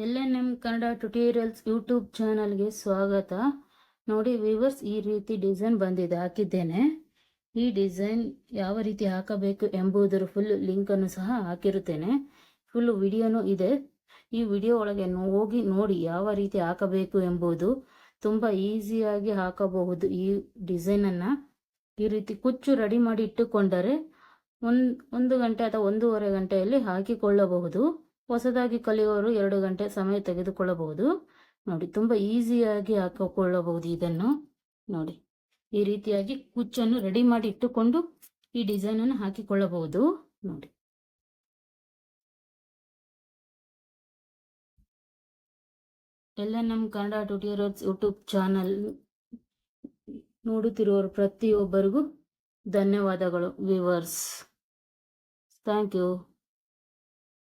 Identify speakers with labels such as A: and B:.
A: LNM Kannada tutorials YouTube ಚಾನಲ್ಗೆ ಸ್ವಾಗತ. ನೋಡಿ ವ್ಯೂವರ್ಸ್, ಈ ರೀತಿ ಡಿಸೈನ್ ಬಂದಿದೆ, ಹಾಕಿದ್ದೇನೆ. ಈ ಡಿಸೈನ್ ಯಾವ ರೀತಿ ಹಾಕಬೇಕು ಎಂಬುದರ ಫುಲ್ ಲಿಂಕನ್ನು ಸಹ ಹಾಕಿರುತ್ತೇನೆ. ಫುಲ್ ವಿಡಿಯೋನೂ ಇದೆ. ಈ ವಿಡಿಯೋ ಒಳಗೆ ಹೋಗಿ ನೋಡಿ ಯಾವ ರೀತಿ ಹಾಕಬೇಕು ಎಂಬುದು. ತುಂಬ ಈಸಿಯಾಗಿ ಹಾಕಬಹುದು ಈ ಡಿಸೈನನ್ನು. ಈ ರೀತಿ ಕುಚ್ಚು ರೆಡಿ ಮಾಡಿ ಇಟ್ಟುಕೊಂಡರೆ ಒಂದು ಗಂಟೆ ಅಥವಾ 1.5 ಗಂಟೆಯಲ್ಲಿ ಹಾಕಿಕೊಳ್ಳಬಹುದು. ಹೊಸದಾಗಿ ಕಲಿಯುವವರು 2 ಗಂಟೆ ಸಮಯ ತೆಗೆದುಕೊಳ್ಳಬಹುದು. ನೋಡಿ, ತುಂಬ ಈಸಿಯಾಗಿ ಹಾಕಿಕೊಳ್ಳಬಹುದು ಇದನ್ನು. ನೋಡಿ, ಈ ರೀತಿಯಾಗಿ ಕುಚ್ಚನ್ನು ರೆಡಿ ಮಾಡಿ ಇಟ್ಟುಕೊಂಡು ಈ ಡಿಸೈನನ್ನು ಹಾಕಿಕೊಳ್ಳಬಹುದು. ನೋಡಿ, LNM Kannada tutorials YouTube channel ನೋಡುತ್ತಿರುವವರು ಪ್ರತಿಯೊಬ್ಬರಿಗೂ ಧನ್ಯವಾದಗಳು ವ್ಯೂವರ್ಸ್. Thank you.